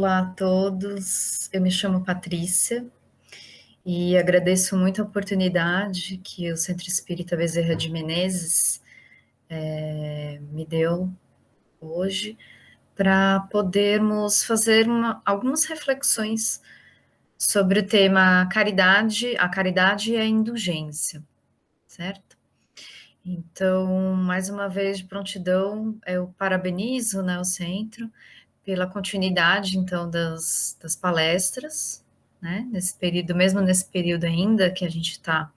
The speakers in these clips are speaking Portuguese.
Olá a todos, eu me chamo Patrícia e agradeço muito a oportunidade que o Centro Espírita Bezerra de Menezes me deu hoje para podermos fazer algumas reflexões sobre o tema caridade, a caridade e a indulgência, certo? Então, mais uma vez, de prontidão, eu parabenizo, né, o Centro pela continuidade, então, das palestras, né, nesse período, mesmo nesse período ainda que a gente está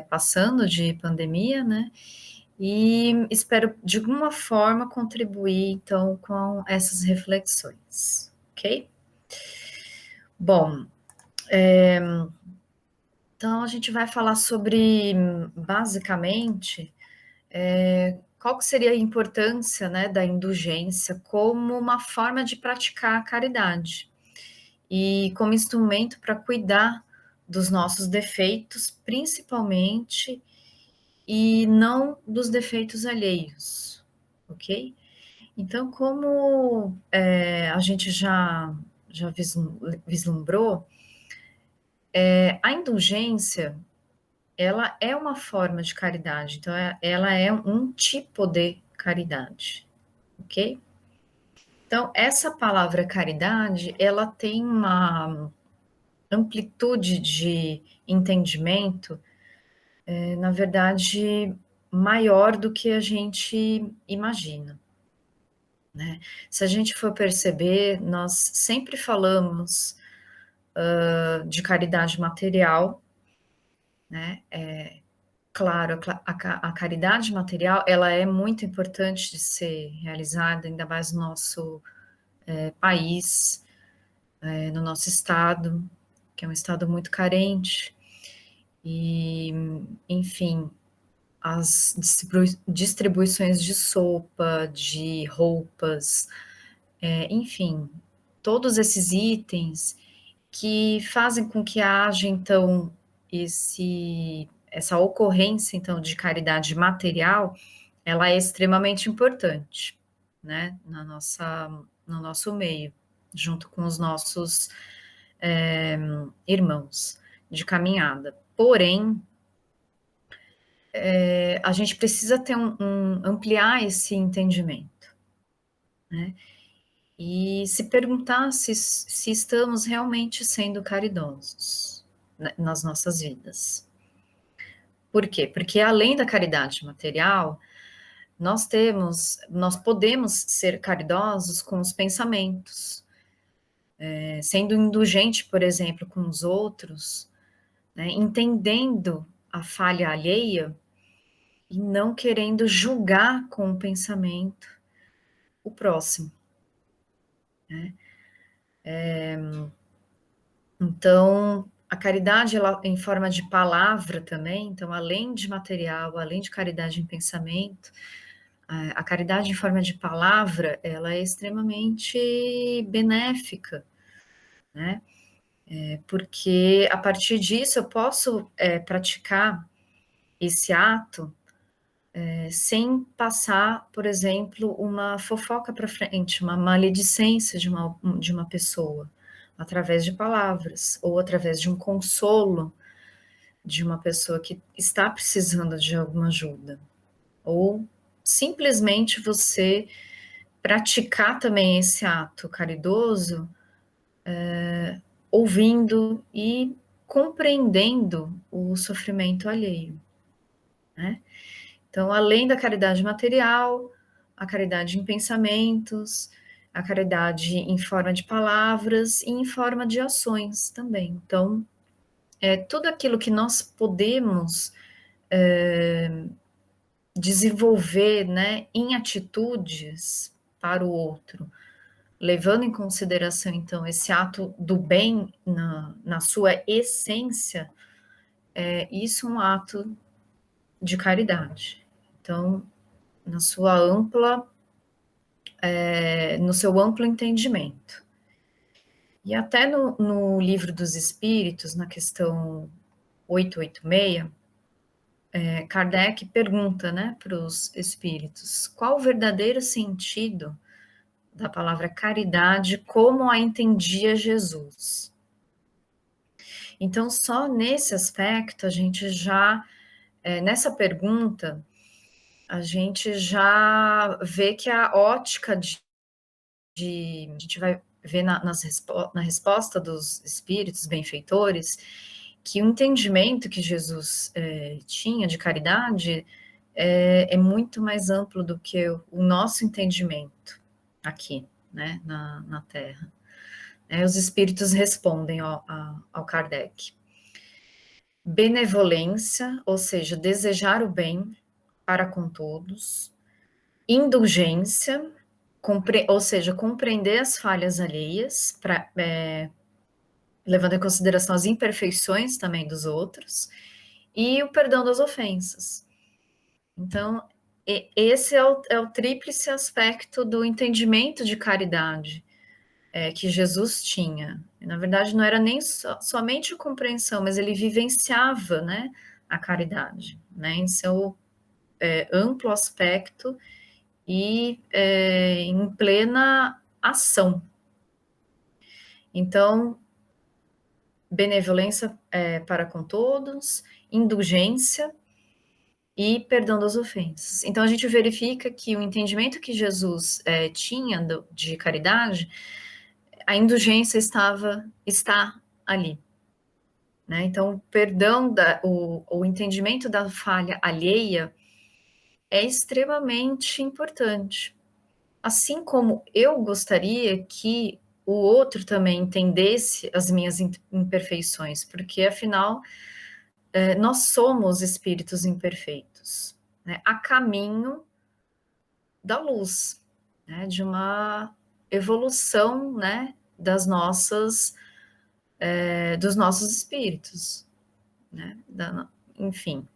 passando de pandemia, né, e espero, de alguma forma, contribuir, então, com essas reflexões, ok? Bom, então a gente vai falar sobre, basicamente, qual que seria a importância, né, da indulgência como uma forma de praticar a caridade e como instrumento para cuidar dos nossos defeitos, principalmente, e não dos defeitos alheios, ok? Então, como a gente já vislumbrou, a indulgência, ela é uma forma de caridade, então ela é um tipo de caridade, ok? Então, essa palavra caridade, ela tem uma amplitude de entendimento, na verdade, maior do que a gente imagina, né? Se a gente for perceber, nós sempre falamos de caridade material, né? Claro, a caridade material, ela é muito importante de ser realizada, ainda mais no nosso país, no nosso estado, que é um estado muito carente, e, enfim, as distribuições de sopa, de roupas, enfim, todos esses itens que fazem com que haja, então, essa ocorrência, então, de caridade material, ela é extremamente importante, né, no nosso meio, junto com os nossos irmãos de caminhada. Porém, a gente precisa ter ampliar esse entendimento, né? E se perguntar se estamos realmente sendo caridosos, né, nas nossas vidas. Por quê? Porque além da caridade material, nós podemos ser caridosos com os pensamentos, sendo indulgente, por exemplo, com os outros, né, entendendo a falha alheia e não querendo julgar com o pensamento o próximo, né? Então, a caridade, ela em forma de palavra também, então, além de material, além de caridade em pensamento, a caridade em forma de palavra, ela é extremamente benéfica, né? Porque a partir disso eu posso praticar esse ato sem passar, por exemplo, uma fofoca para frente, uma maledicência de uma pessoa, através de palavras, ou através de um consolo de uma pessoa que está precisando de alguma ajuda, ou simplesmente você praticar também esse ato caridoso, ouvindo e compreendendo o sofrimento alheio, né? Então, além da caridade material, a caridade em pensamentos, a caridade em forma de palavras e em forma de ações também. Então, tudo aquilo que nós podemos desenvolver, né, em atitudes para o outro, levando em consideração, então, esse ato do bem na sua essência, isso é um ato de caridade. Então, na sua ampla, no seu amplo entendimento. E até no Livro dos Espíritos, na questão 886, Kardec pergunta, né, para os espíritos, qual o verdadeiro sentido da palavra caridade como a entendia Jesus. Então, só nesse aspecto, a gente já, nessa pergunta, a gente já vê que a ótica a gente vai ver na resposta dos espíritos benfeitores, que o entendimento que Jesus tinha de caridade é muito mais amplo do que o nosso entendimento aqui, né, na Terra. Os espíritos respondem ao Kardec. Benevolência, ou seja, desejar o bem para com todos. Indulgência, ou seja, compreender as falhas alheias, levando em consideração as imperfeições também dos outros, e o perdão das ofensas. Então, esse é o tríplice aspecto do entendimento de caridade que Jesus tinha. Na verdade, não era nem somente a compreensão, mas ele vivenciava, né, a caridade, né, em seu amplo aspecto e em plena ação. Então, benevolência para com todos, indulgência e perdão das ofensas. Então, a gente verifica que o entendimento que Jesus tinha de caridade, a indulgência está ali. Né? Então, o perdão, o entendimento da falha alheia é extremamente importante. Assim como eu gostaria que o outro também entendesse as minhas imperfeições, porque afinal nós somos espíritos imperfeitos, né? A caminho da luz, né? De uma evolução, né? Dos nossos espíritos, né? Enfim.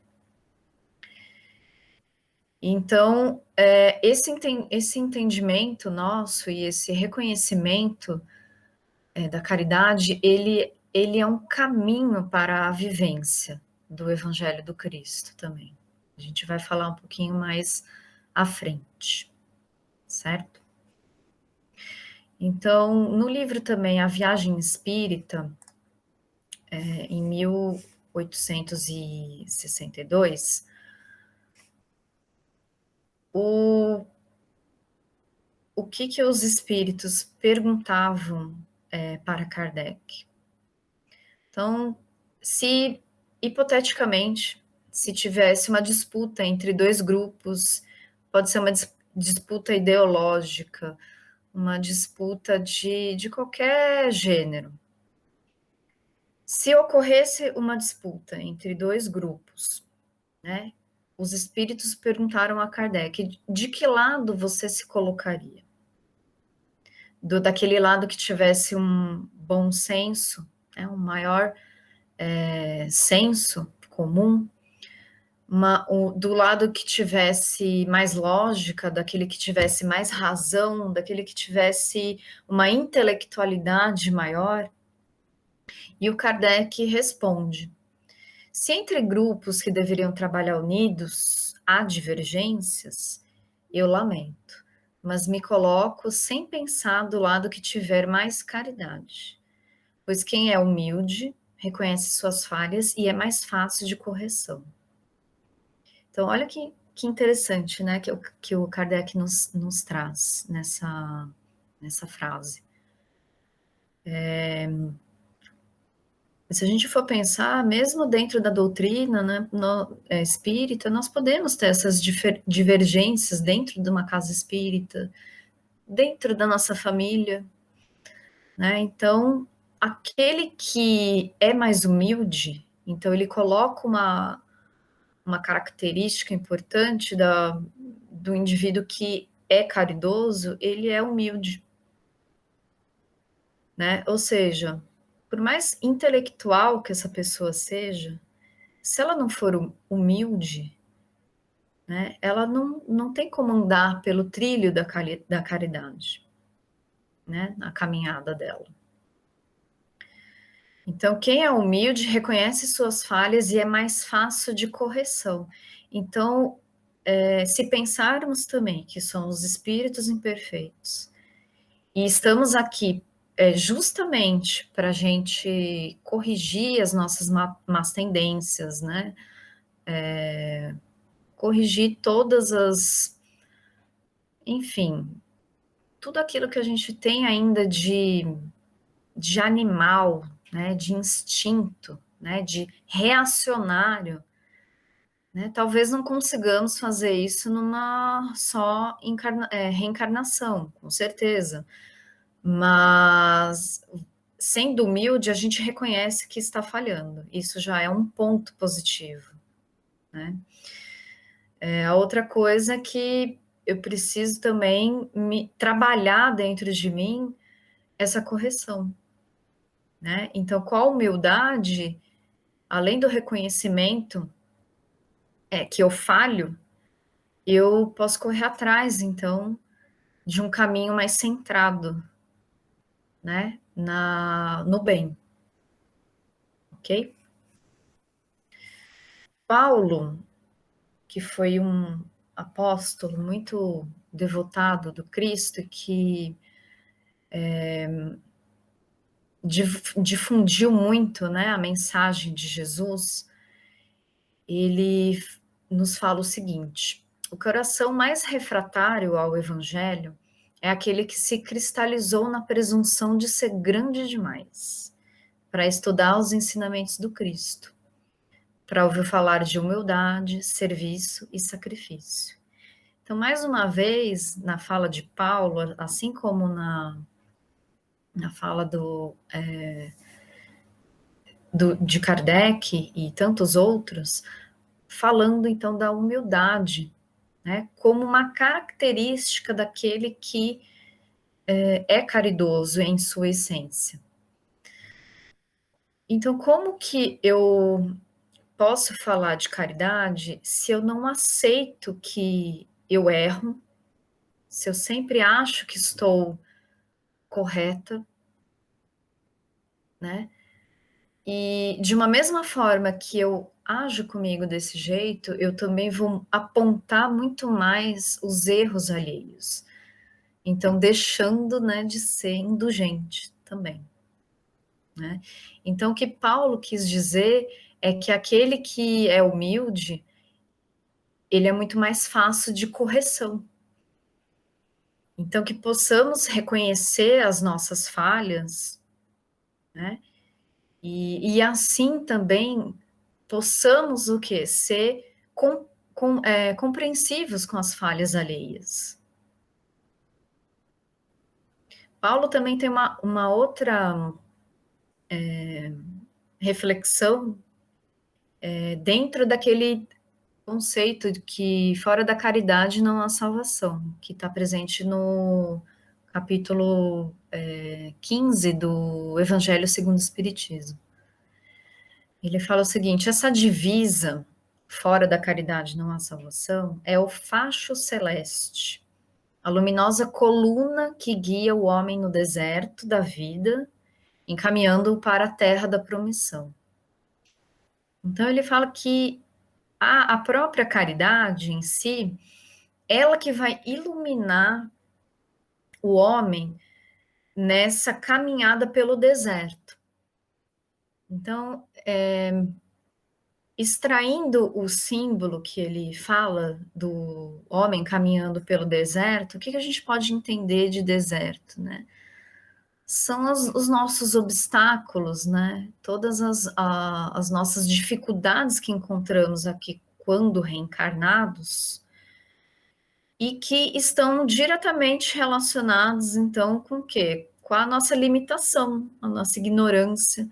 Então, esse entendimento nosso e esse reconhecimento da caridade, ele é um caminho para a vivência do Evangelho do Cristo também. A gente vai falar um pouquinho mais à frente, certo? Então, no livro também A Viagem Espírita, em 1862, o que os espíritos perguntavam para Kardec? Então, se, hipoteticamente, se tivesse uma disputa entre dois grupos, pode ser uma disputa ideológica, uma disputa de qualquer gênero. Se ocorresse uma disputa entre dois grupos, né, os espíritos perguntaram a Kardec, de que lado você se colocaria? Daquele lado que tivesse um bom senso, né, um maior senso comum, do lado que tivesse mais lógica, daquele que tivesse mais razão, daquele que tivesse uma intelectualidade maior? E o Kardec responde: se entre grupos que deveriam trabalhar unidos há divergências, eu lamento, mas me coloco sem pensar do lado que tiver mais caridade, pois quem é humilde reconhece suas falhas e é mais fácil de correção. Então, olha que interessante, né, que o Kardec nos traz nessa frase. Se a gente for pensar, mesmo dentro da doutrina, né, espírita, nós podemos ter essas divergências dentro de uma casa espírita, dentro da nossa família, né? Então, aquele que é mais humilde, então ele coloca uma característica importante do indivíduo que é caridoso, ele é humilde, né? Ou seja, por mais intelectual que essa pessoa seja, se ela não for humilde, né, ela não tem como andar pelo trilho da caridade, né, na caminhada dela. Então, quem é humilde reconhece suas falhas e é mais fácil de correção. Então, se pensarmos também que somos espíritos imperfeitos E estamos aqui justamente para a gente corrigir as nossas más tendências, né? Corrigir todas as, enfim, tudo aquilo que a gente tem ainda de animal, né? De instinto, né? De reacionário. Né? Talvez não consigamos fazer isso numa só reencarnação, com certeza. Mas, sendo humilde, a gente reconhece que está falhando. Isso já é um ponto positivo. Né? A outra coisa é que eu preciso também trabalhar dentro de mim essa correção. Né? Então, com a humildade, além do reconhecimento que eu falho, eu posso correr atrás, então, de um caminho mais centrado, né, no bem, ok? Paulo, que foi um apóstolo muito devotado do Cristo, que difundiu muito, né, a mensagem de Jesus, ele nos fala o seguinte: o coração mais refratário ao Evangelho é aquele que se cristalizou na presunção de ser grande demais para estudar os ensinamentos do Cristo, para ouvir falar de humildade, serviço e sacrifício. Então, mais uma vez, na fala de Paulo, assim como na fala de Kardec e tantos outros, falando então da humildade, né, como uma característica daquele que é caridoso em sua essência. Então, como que eu posso falar de caridade se eu não aceito que eu erro, se eu sempre acho que estou correta, né? E de uma mesma forma que eu ajo comigo desse jeito, eu também vou apontar muito mais os erros alheios. Então, deixando, né, de ser indulgente também, né? Então, o que Paulo quis dizer é que aquele que é humilde, ele é muito mais fácil de correção. Então, que possamos reconhecer as nossas falhas, né? E assim também possamos o quê? Ser compreensivos com as falhas alheias. Paulo também tem uma outra reflexão dentro daquele conceito de que fora da caridade não há salvação, que está presente no capítulo 15 do Evangelho segundo o Espiritismo. Ele fala o seguinte: essa divisa, fora da caridade não há salvação, é o facho celeste, a luminosa coluna que guia o homem no deserto da vida, encaminhando-o para a terra da promissão. Então ele fala que a própria caridade em si, ela que vai iluminar o homem nessa caminhada pelo deserto. Então, extraindo o símbolo que ele fala do homem caminhando pelo deserto, o que a gente pode entender de deserto, né? São os nossos obstáculos, né? Todas as nossas dificuldades que encontramos aqui quando reencarnados e que estão diretamente relacionados, então, com o quê? Com a nossa limitação, a nossa ignorância,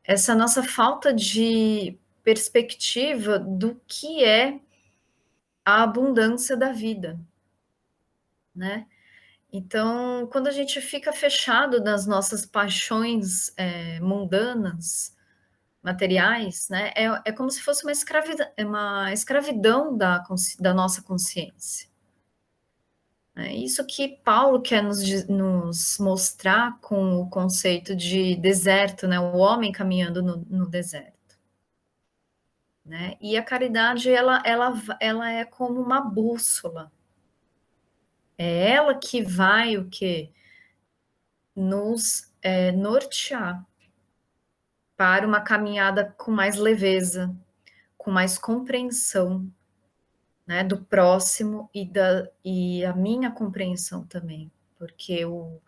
essa nossa falta de perspectiva do que é a abundância da vida, né? Então, quando a gente fica fechado nas nossas paixões mundanas, materiais, né? É como se fosse uma escravidão da nossa consciência. É isso que Paulo quer nos mostrar com o conceito de deserto, né? O homem caminhando no deserto. Né? E a caridade, ela é como uma bússola. É ela que vai o quê? nos nortear para uma caminhada com mais leveza, com mais compreensão, né, do próximo e a minha compreensão também, porque o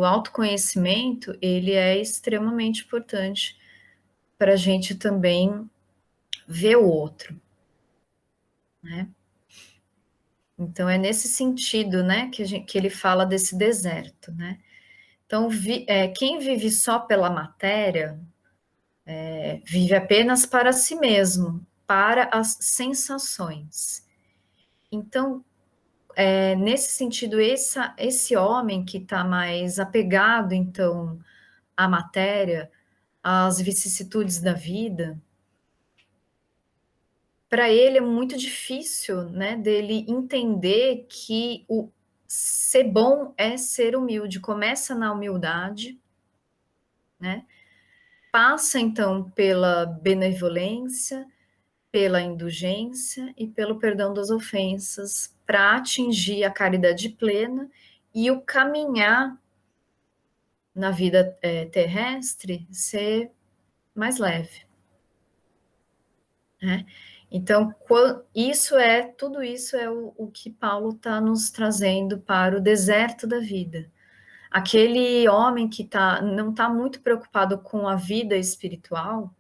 autoconhecimento, ele é extremamente importante para a gente também ver o outro, né? Então, é nesse sentido, né, que ele fala desse deserto, né? Então, quem vive só pela matéria, vive apenas para si mesmo, para as sensações. Então, nesse sentido, esse homem que está mais apegado, então, à matéria, às vicissitudes da vida, para ele é muito difícil, né, dele entender que o ser bom é ser humilde. Começa na humildade, né? Passa então pela benevolência, pela indulgência e pelo perdão das ofensas, para atingir a caridade plena e o caminhar na vida terrestre ser mais leve, né? Então, tudo isso é o que Paulo está nos trazendo para o deserto da vida. Aquele homem que não está muito preocupado com a vida espiritual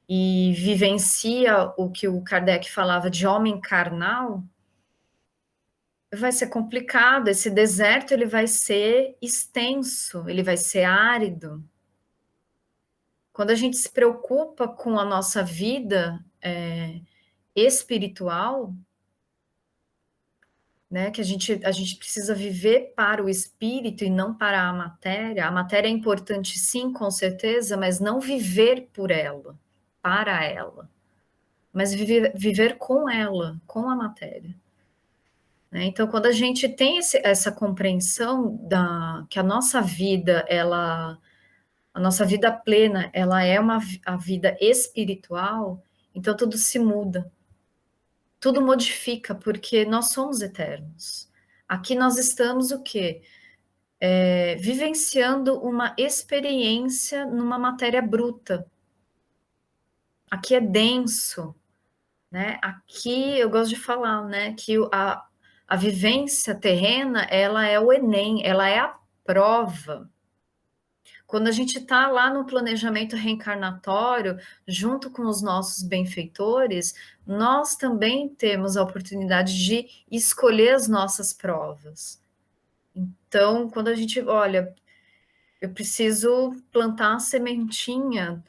e vivencia o que o Kardec falava de homem carnal, vai ser complicado. Esse deserto ele vai ser extenso, ele vai ser árido. Quando a gente se preocupa com a nossa vida espiritual, né, que a gente precisa viver para o espírito e não para a matéria. A matéria é importante, sim, com certeza, mas não viver por ela, para ela, mas viver com ela, com a matéria. Né? Então, quando a gente tem essa compreensão que a nossa vida, a nossa vida plena, ela é a vida espiritual, então tudo se muda. Tudo modifica, porque nós somos eternos. Aqui nós estamos o quê? Vivenciando uma experiência numa matéria bruta. Aqui é denso, né? Aqui eu gosto de falar, né, que a vivência terrena, ela é o Enem, ela é a prova. Quando a gente está lá no planejamento reencarnatório, junto com os nossos benfeitores, nós também temos a oportunidade de escolher as nossas provas. Então, quando a gente olha, eu preciso plantar a sementinha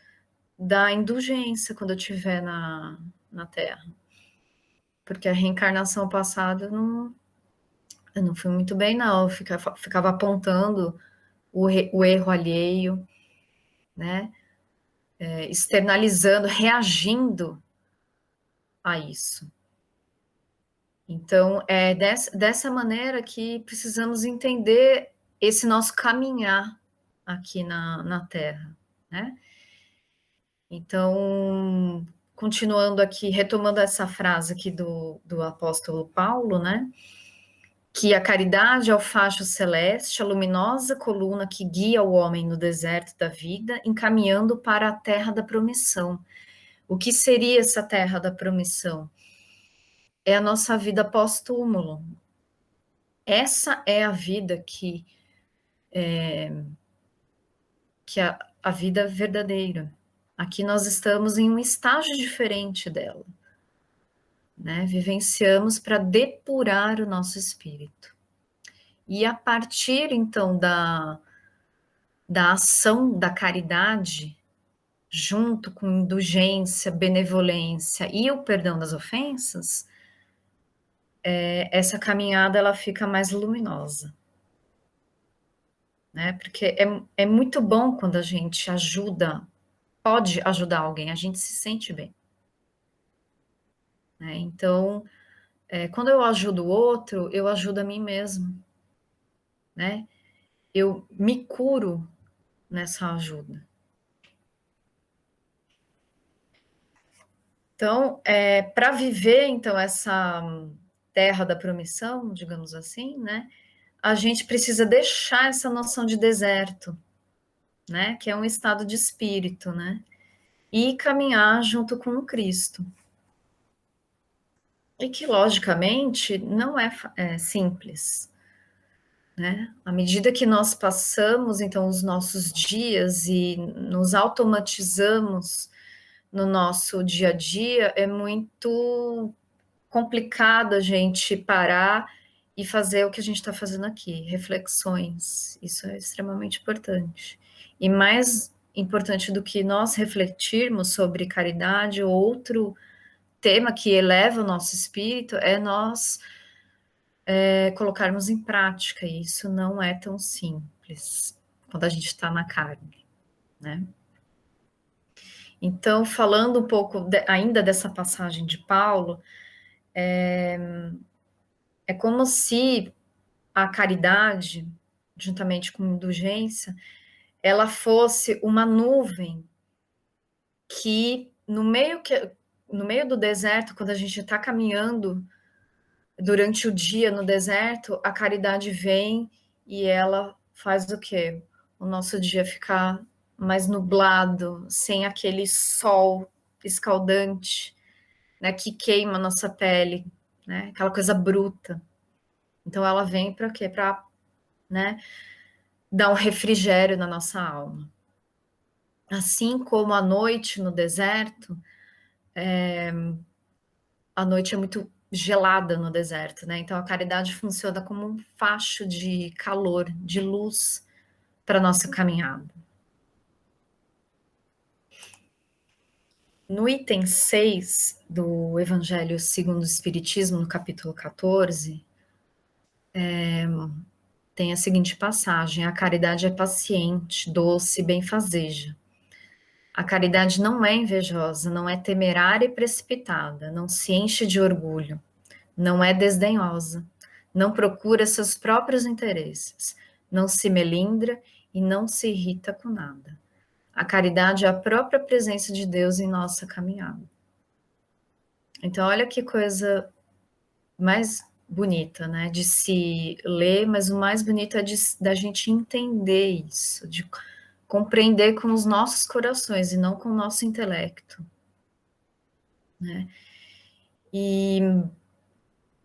da indulgência quando eu estiver na Terra. Porque a reencarnação passada eu não fui muito bem, não. Eu ficava apontando o erro alheio, né? Externalizando, reagindo a isso. Então, é dessa maneira que precisamos entender esse nosso caminhar aqui na Terra, né? Então, continuando aqui, retomando essa frase aqui do apóstolo Paulo, né? Que a caridade é o facho celeste, a luminosa coluna que guia o homem no deserto da vida, encaminhando para a terra da promissão. O que seria essa terra da promissão? É a nossa vida pós-túmulo. Essa é a vida que é a vida verdadeira. Aqui nós estamos em um estágio diferente dela, né? Vivenciamos para depurar o nosso espírito. E a partir, então, da ação da caridade, junto com indulgência, benevolência e o perdão das ofensas, essa caminhada ela fica mais luminosa. Né? Porque é muito bom quando a gente pode ajudar alguém, a gente se sente bem. Né? Então, quando eu ajudo o outro, eu ajudo a mim mesmo. Né? Eu me curo nessa ajuda. Então, para viver então essa terra da promissão, digamos assim, né? a gente precisa deixar essa noção de deserto, né? Que é um estado de espírito, né? E caminhar junto com o Cristo. E que, logicamente, não é simples, né? À medida que nós passamos, então, os nossos dias e nos automatizamos no nosso dia a dia, é muito complicado a gente parar e fazer o que a gente está fazendo aqui, reflexões. Isso é extremamente importante. E mais importante do que nós refletirmos sobre caridade, outro tema que eleva o nosso espírito é nós colocarmos em prática. E isso não é tão simples quando a gente está na carne, né? Então, falando um pouco ainda dessa passagem de Paulo, é como se a caridade, juntamente com indulgência, ela fosse uma nuvem que no meio do deserto, quando a gente está caminhando durante o dia no deserto, a caridade vem e ela faz o quê? O nosso dia ficar mais nublado, sem aquele sol escaldante, né, que queima a nossa pele, né, aquela coisa bruta. Então ela vem para quê? Para, né, dar um refrigério na nossa alma. Assim como a noite no deserto, a noite é muito gelada no deserto, né? Então a caridade funciona como um facho de calor, de luz para nossa caminhada. No item 6 do Evangelho segundo o Espiritismo, no capítulo 14, tem a seguinte passagem: a caridade é paciente, doce e benfazeja. A caridade não é invejosa, não é temerária e precipitada, não se enche de orgulho, não é desdenhosa, não procura seus próprios interesses, não se melindra e não se irrita com nada. A caridade é a própria presença de Deus em nossa caminhada. Então, olha que coisa mais bonita, né? De se ler, mas o mais bonito é da gente entender isso, de compreender com os nossos corações e não com o nosso intelecto, né? E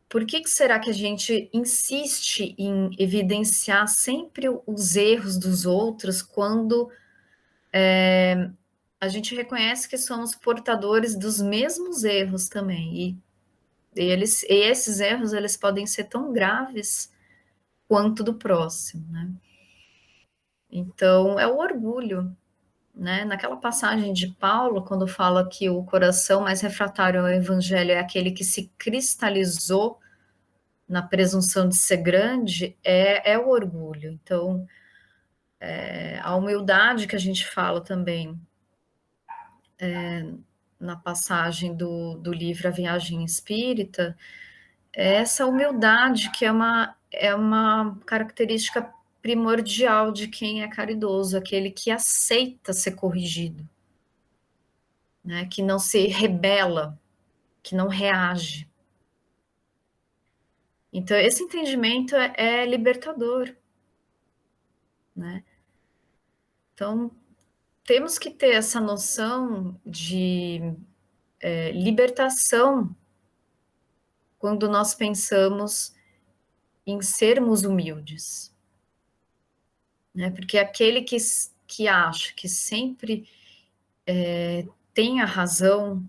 por que será que a gente insiste em evidenciar sempre os erros dos outros quando a gente reconhece que somos portadores dos mesmos erros também? E esses erros eles podem ser tão graves quanto do próximo, né? Então é o orgulho, né? Naquela passagem de Paulo, quando fala que o coração mais refratário ao evangelho é aquele que se cristalizou na presunção de ser grande, é o orgulho. Então, a humildade que a gente fala também na passagem do livro A Viagem Espírita, é essa humildade que é uma característica primordial de quem é caridoso, aquele que aceita ser corrigido, né? Que não se rebela, que não reage. Então, esse entendimento é libertador, né? Então, temos que ter essa noção de libertação quando nós pensamos em sermos humildes, né? Porque aquele que acha que sempre tem a razão,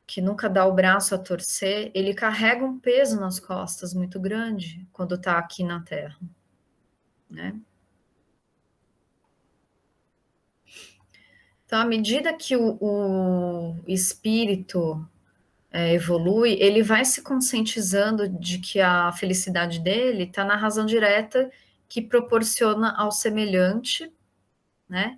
que nunca dá o braço a torcer, ele carrega um peso nas costas muito grande quando está aqui na Terra, né? Então, à medida que o espírito evolui, ele vai se conscientizando de que a felicidade dele está na razão direta que proporciona ao semelhante, né?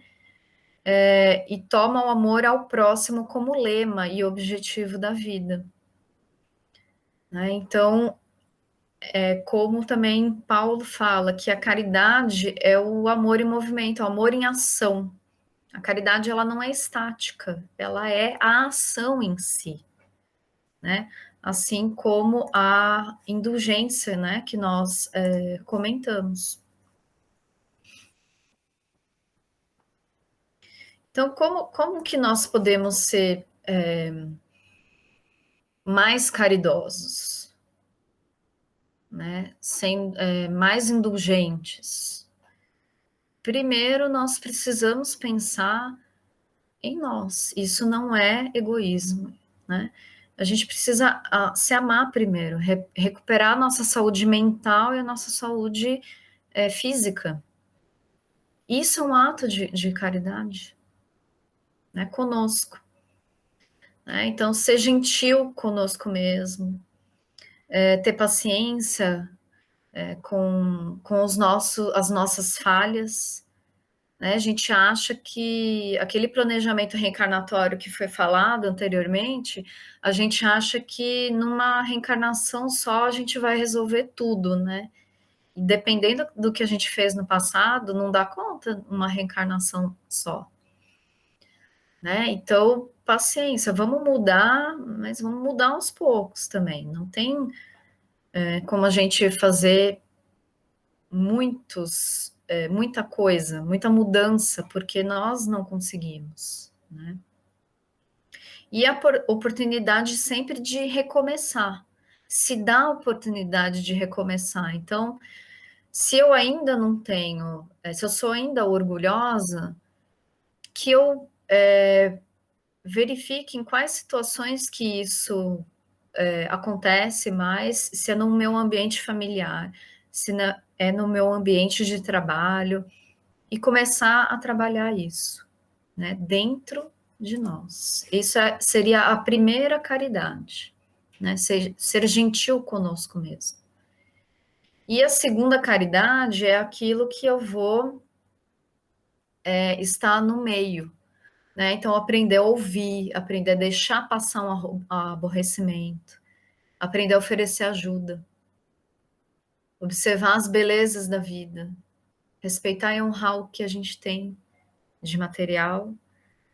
E toma o amor ao próximo como lema e objetivo da vida, né? Então, como também Paulo fala, que a caridade é o amor em movimento, o amor em ação. A caridade, ela não é estática, ela é a ação em si, né? assim como a indulgência, né, que nós comentamos. Então, como que nós podemos ser mais caridosos, né? Mais indulgentes? Primeiro, nós precisamos pensar em nós. Isso não é egoísmo, né? A gente precisa se amar primeiro, recuperar a nossa saúde mental e a nossa saúde física. Isso é um ato de caridade, né? Conosco. Né? Então, ser gentil conosco mesmo, ter paciência com as nossas falhas. Né? A gente acha que aquele planejamento reencarnatório que foi falado anteriormente, a gente acha que numa reencarnação só a gente vai resolver tudo, né? E dependendo do que a gente fez no passado, não dá conta uma reencarnação só. Né? Então, paciência, vamos mudar, mas vamos mudar aos poucos também. Não tem como a gente fazer muita coisa, muita mudança, porque nós não conseguimos, né? E a oportunidade sempre de recomeçar, se dá a oportunidade de recomeçar. Então, se eu ainda não tenho, se eu sou ainda orgulhosa, que eu verifique em quais situações que isso acontece mais, se é no meu ambiente familiar, se é no meu ambiente de trabalho, e começar a trabalhar isso, né, dentro de nós. Isso seria a primeira caridade, né, ser gentil conosco mesmo. E a segunda caridade é aquilo que eu vou estar no meio, né? Então, aprender a ouvir, aprender a deixar passar um aborrecimento, aprender a oferecer ajuda, observar as belezas da vida, respeitar e honrar o que a gente tem de material,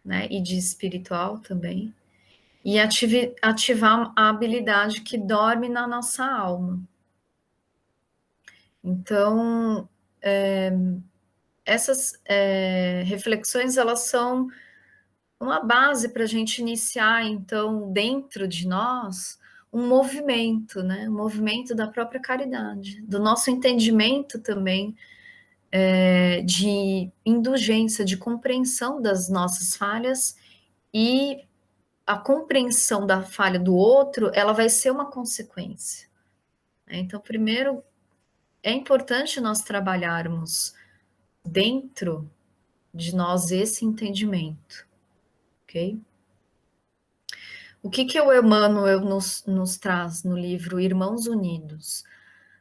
né, e de espiritual também, e ativar a habilidade que dorme na nossa alma. Então, essas reflexões, elas são uma base para a gente iniciar, então, dentro de nós, um movimento, né? Um movimento da própria caridade, do nosso entendimento também de indulgência, de compreensão das nossas falhas, e a compreensão da falha do outro, ela vai ser uma consequência. Né? Então, primeiro, é importante nós trabalharmos dentro de nós esse entendimento, ok? O que o Emmanuel nos traz no livro Irmãos Unidos?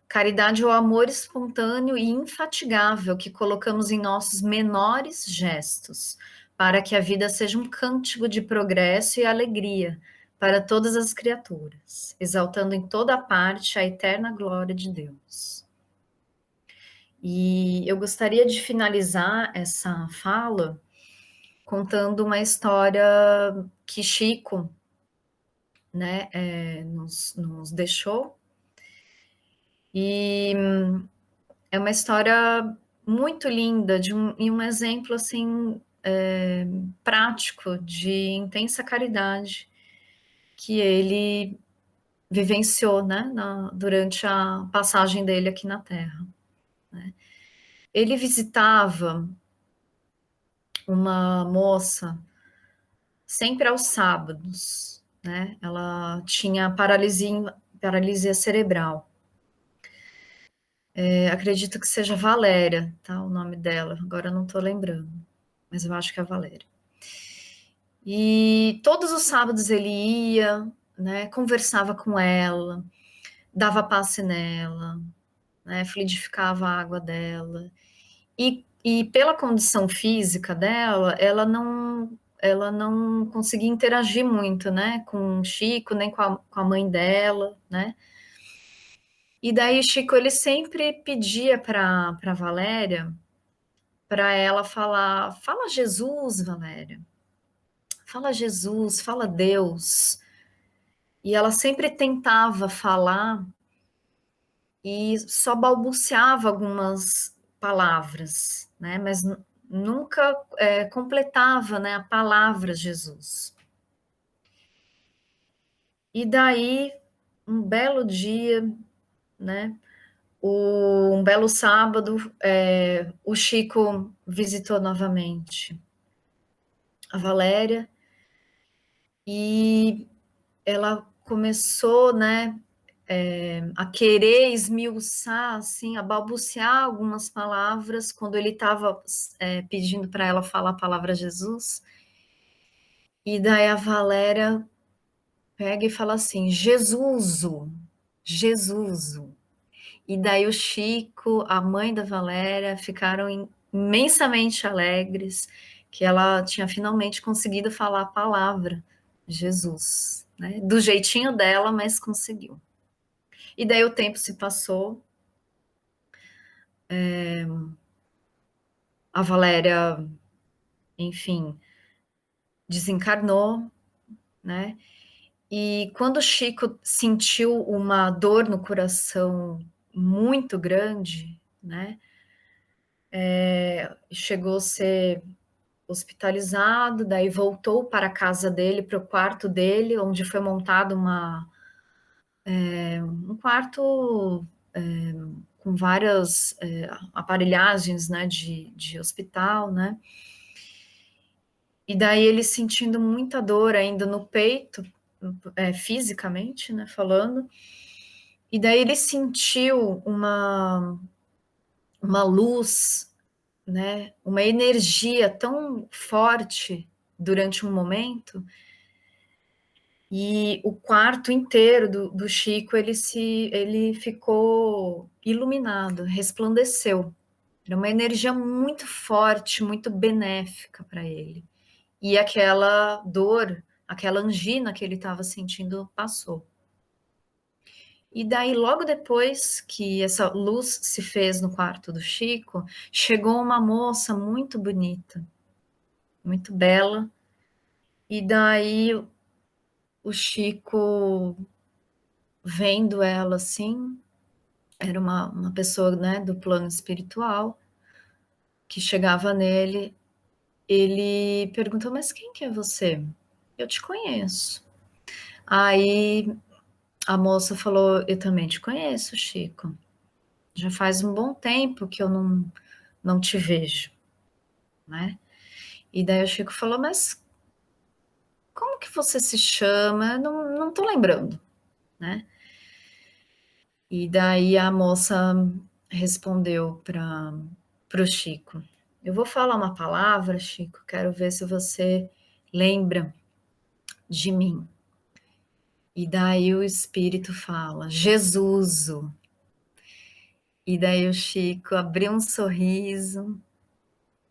Caridade é o amor espontâneo e infatigável que colocamos em nossos menores gestos, para que a vida seja um cântico de progresso e alegria para todas as criaturas, exaltando em toda parte a eterna glória de Deus. E eu gostaria de finalizar essa fala contando uma história que Chico, né, nos deixou. E é uma história muito linda e um exemplo assim prático de intensa caridade que ele vivenciou, né, durante a passagem dele aqui na Terra. Né? Ele visitava uma moça sempre aos sábados, né? Ela tinha paralisia cerebral. Acredito que seja Valéria, tá? O nome dela. Agora eu não estou lembrando, mas eu acho que é Valéria. E todos os sábados ele ia, né? Conversava com ela, dava passe nela, né? Fluidificava a água dela. E pela condição física dela, ela não conseguia interagir muito, né? Com o Chico, nem com a mãe dela, né? E daí Chico ele sempre pedia para Valéria, para ela falar, fala Jesus, Valéria, fala Jesus, fala Deus, e ela sempre tentava falar e só balbuciava algumas palavras, né? Mas nunca completava, né, a palavra Jesus. E daí, um belo dia, né? Um belo sábado, o Chico visitou novamente a Valéria e ela começou, né, a querer esmiuçar, assim, a balbuciar algumas palavras quando ele estava pedindo para ela falar a palavra Jesus. E daí a Valéria pega e fala assim: Jesuso, Jesuso. E daí o Chico, a mãe da Valéria, ficaram imensamente alegres que ela tinha finalmente conseguido falar a palavra Jesus, né? Do jeitinho dela, mas conseguiu. E daí o tempo se passou, a Valéria, enfim, desencarnou, né? E quando o Chico sentiu uma dor no coração muito grande, né? Chegou a ser hospitalizado, daí voltou para a casa dele, para o quarto dele, onde foi montado um quarto com várias aparelhagens, né, de hospital, né? E daí ele sentindo muita dor ainda no peito, fisicamente, né, falando. E daí ele sentiu uma luz, né, uma energia tão forte durante um momento, e o quarto inteiro do Chico ele ficou iluminado, resplandeceu. Era uma energia muito forte, muito benéfica para ele. E aquela dor, aquela angina que ele estava sentindo passou. E daí, logo depois que essa luz se fez no quarto do Chico, chegou uma moça muito bonita, muito bela. E daí o Chico, vendo ela assim, era uma pessoa, né, do plano espiritual, que chegava nele, ele perguntou: mas quem que é você? Eu te conheço. Aí a moça falou: eu também te conheço, Chico. Já faz um bom tempo que eu não te vejo, né? E daí o Chico falou: mas como que você se chama? Eu não tô lembrando, né? E daí a moça respondeu para o Chico: eu vou falar uma palavra, Chico, quero ver se você lembra de mim. E daí o espírito fala: Jesuso. E daí o Chico abriu um sorriso,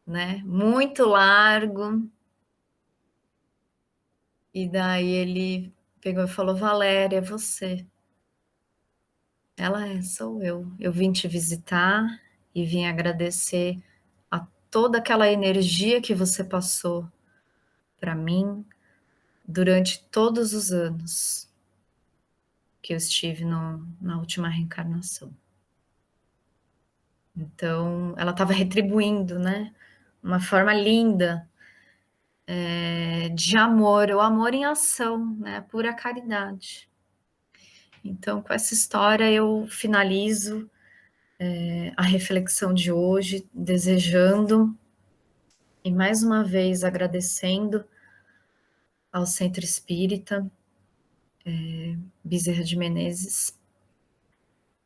né, muito largo. E daí ele pegou e falou: Valéria, é você. Ela é, sou eu. Eu vim te visitar e vim agradecer a toda aquela energia que você passou para mim durante todos os anos que eu estive na última reencarnação. Então, ela estava retribuindo, né? Uma forma linda de amor, o amor em ação, né? Pura caridade. Então, com essa história, eu finalizo a reflexão de hoje, desejando e mais uma vez agradecendo ao Centro Espírita Bezerra de Menezes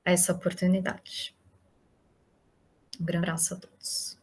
essa oportunidade. Um grande abraço a todos.